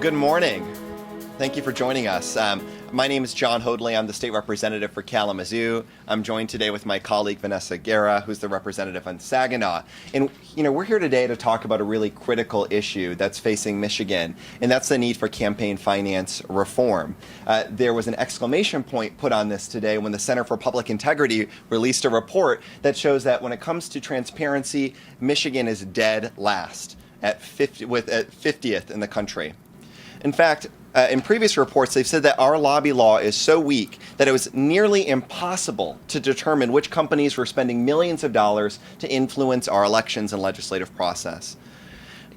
Good morning. Thank you for joining us. My name is Jon Hoadley. I'm the state representative for Kalamazoo. I'm joined today with my colleague Vanessa Guerra, who's the representative on Saginaw. And we're here today to talk about a really critical issue that's facing Michigan, and that's the need for campaign finance reform. There was an exclamation point put on this today when the Center for Public Integrity released a report that shows that when it comes to transparency, Michigan is dead last at 50th in the country. In fact, in previous reports, they've said that our lobby law is so weak that it was nearly impossible to determine which companies were spending millions of dollars to influence our elections and legislative process.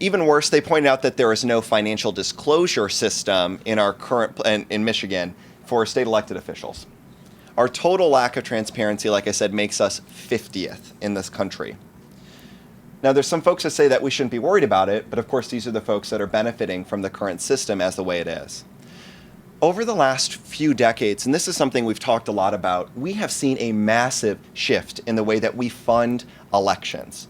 Even worse, they pointed out that there is no financial disclosure system in our current in Michigan for state elected officials. Our total lack of transparency, like I said, makes us 50th in this country. Now, there's some folks that say that we shouldn't be worried about it, but of course, these are the folks that are benefiting from the current system as the way it is. Over the last few decades, and this is something we've talked a lot about, we have seen a massive shift in the way that we fund elections.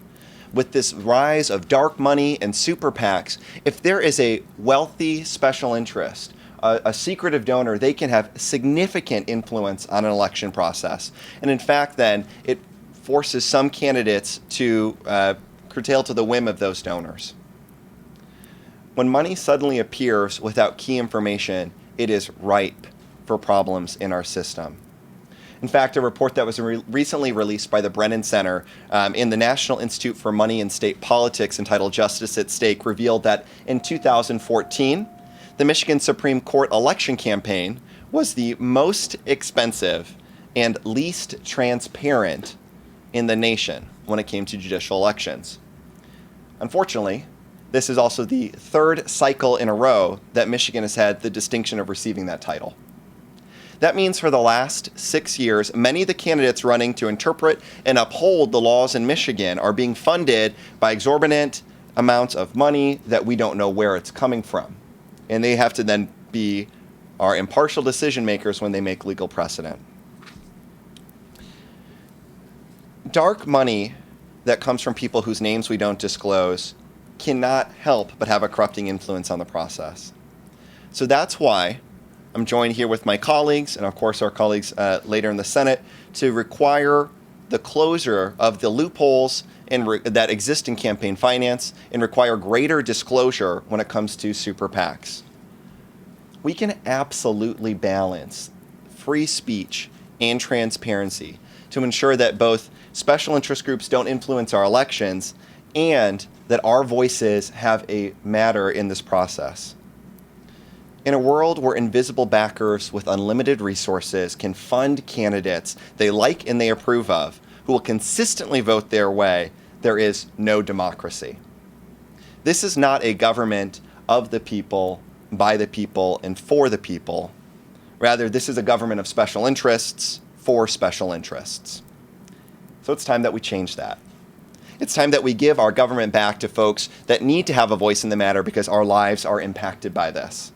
With this rise of dark money and super PACs, if there is a wealthy special interest, a secretive donor, they can have significant influence on an election process. And in fact, then, it forces some candidates to curtail to the whim of those donors. When money suddenly appears without key information, it is ripe for problems in our system. In fact, a report that was recently released by the Brennan Center in the National Institute for Money and State Politics entitled Justice at Stake revealed that in 2014, the Michigan Supreme Court election campaign was the most expensive and least transparent in the nation when it came to judicial elections. Unfortunately, this is also the third cycle in a row that Michigan has had the distinction of receiving that title. That means for the last 6 years, many of the candidates running to interpret and uphold the laws in Michigan are being funded by exorbitant amounts of money that we don't know where it's coming from. And they have to then be our impartial decision makers when they make legal precedent. Dark money that comes from people whose names we don't disclose cannot help but have a corrupting influence on the process. So that's why I'm joined here with my colleagues, and of course our colleagues later in the Senate, to require the closure of the loopholes that exist in campaign finance and require greater disclosure when it comes to super PACs. We can absolutely balance free speech and transparency to ensure that both special interest groups don't influence our elections and that our voices have a matter in this process. In a world where invisible backers with unlimited resources can fund candidates they like and they approve of, who will consistently vote their way, there is no democracy. This is not a government of the people, by the people, and for the people. Rather, this is a government of special interests for special interests. So it's time that we change that. It's time that we give our government back to folks that need to have a voice in the matter because our lives are impacted by this.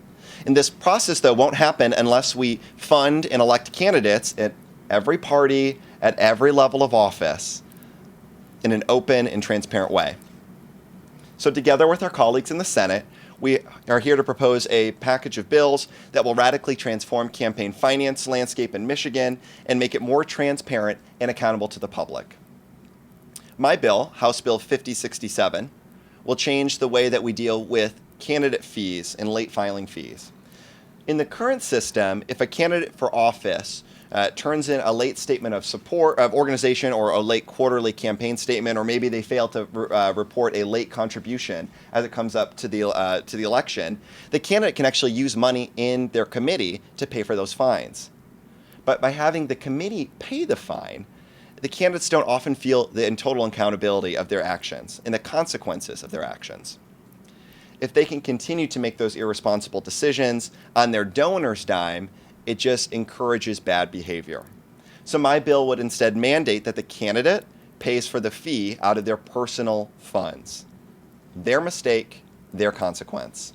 And this process, though, won't happen unless we fund and elect candidates at every party, at every level of office, in an open and transparent way. So together with our colleagues in the Senate, we are here to propose a package of bills that will radically transform campaign finance landscape in Michigan and make it more transparent and accountable to the public. My bill, House Bill 5067, will change the way that we deal with candidate fees and late filing fees. In the current system, if a candidate for office turns in a late statement of support of organization or a late quarterly campaign statement, or maybe they fail to report a late contribution as it comes up to the election, the candidate can actually use money in their committee to pay for those fines. But by having the committee pay the fine, the candidates don't often feel the total accountability of their actions and the consequences of their actions. If they can continue to make those irresponsible decisions on their donor's dime, it just encourages bad behavior. So my bill would instead mandate that the candidate pays for the fee out of their personal funds. Their mistake, their consequence.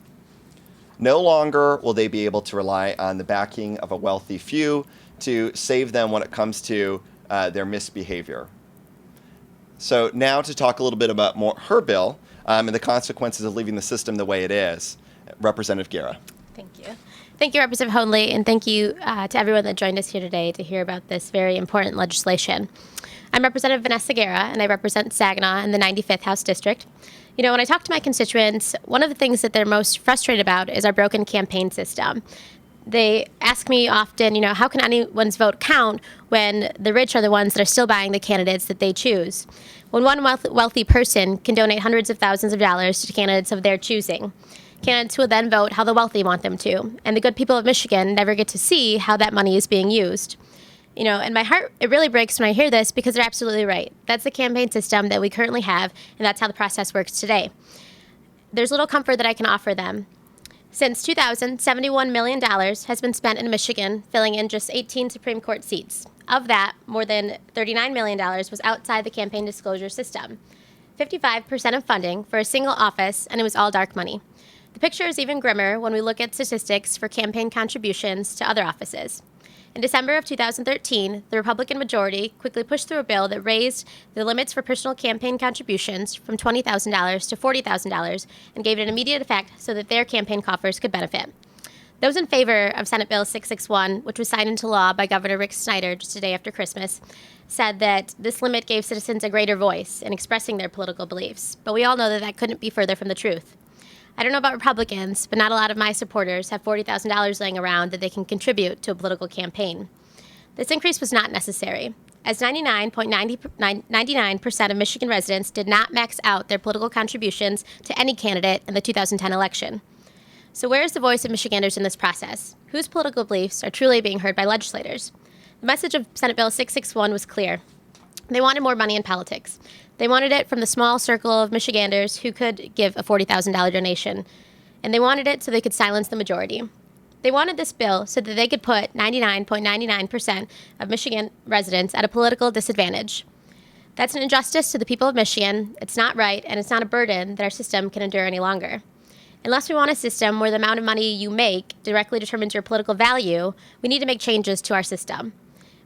No longer will they be able to rely on the backing of a wealthy few to save them when it comes to their misbehavior. So now to talk a little bit about her bill and the consequences of leaving the system the way it is. Representative Guerra. Thank you. Thank you, Representative Hoadley, and thank you to everyone that joined us here today to hear about this very important legislation. I'm Representative Vanessa Guerra, and I represent Saginaw in the 95th House District. You know, when I talk to my constituents, one of the things that they're most frustrated about is our broken campaign system. They ask me often, how can anyone's vote count when the rich are the ones that are still buying the candidates that they choose? When one wealthy person can donate hundreds of thousands of dollars to candidates of their choosing. Candidates will then vote how the wealthy want them to, and the good people of Michigan never get to see how that money is being used. And my heart, it really breaks when I hear this because they're absolutely right. That's the campaign system that we currently have, and that's how the process works today. There's little comfort that I can offer them. Since 2000, $71 million has been spent in Michigan, filling in just 18 Supreme Court seats. Of that, more than $39 million was outside the campaign disclosure system. 55% of funding for a single office, and it was all dark money. The picture is even grimmer when we look at statistics for campaign contributions to other offices. In December of 2013, the Republican majority quickly pushed through a bill that raised the limits for personal campaign contributions from $20,000 to $40,000 and gave it an immediate effect so that their campaign coffers could benefit. Those in favor of Senate Bill 661, which was signed into law by Governor Rick Snyder just a day after Christmas, said that this limit gave citizens a greater voice in expressing their political beliefs. But we all know that that couldn't be further from the truth. I don't know about Republicans, but not a lot of my supporters have $40,000 laying around that they can contribute to a political campaign. This increase was not necessary, as 99.99% of Michigan residents did not max out their political contributions to any candidate in the 2010 election. So where is the voice of Michiganders in this process? Whose political beliefs are truly being heard by legislators? The message of Senate Bill 661 was clear. They wanted more money in politics. They wanted it from the small circle of Michiganders who could give a $40,000 donation. And they wanted it so they could silence the majority. They wanted this bill so that they could put 99.99% of Michigan residents at a political disadvantage. That's an injustice to the people of Michigan. It's not right, and it's not a burden that our system can endure any longer. Unless we want a system where the amount of money you make directly determines your political value, we need to make changes to our system.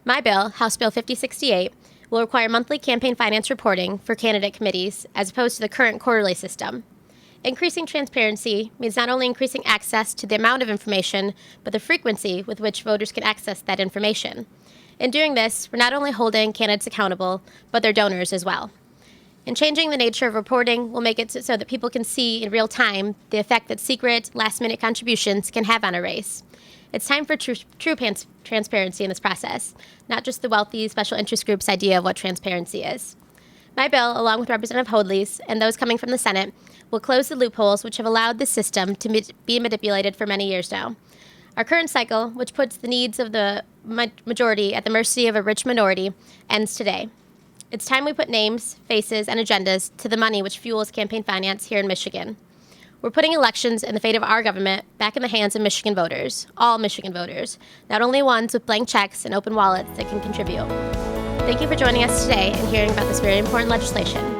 My bill, House Bill 5068, will require monthly campaign finance reporting for candidate committees as opposed to the current quarterly system. Increasing transparency means not only increasing access to the amount of information, but the frequency with which voters can access that information. In doing this, we're not only holding candidates accountable, but their donors as well. And changing the nature of reporting will make it so that people can see in real time the effect that secret, last-minute contributions can have on a race. It's time for true transparency in this process, not just the wealthy special interest group's idea of what transparency is. My bill, along with Representative Hoadley's and those coming from the Senate, will close the loopholes which have allowed the system to be manipulated for many years now. Our current cycle, which puts the needs of the majority at the mercy of a rich minority, ends today. It's time we put names, faces, and agendas to the money which fuels campaign finance here in Michigan. We're putting elections and the fate of our government back in the hands of Michigan voters, all Michigan voters, not only ones with blank checks and open wallets that can contribute. Thank you for joining us today and hearing about this very important legislation.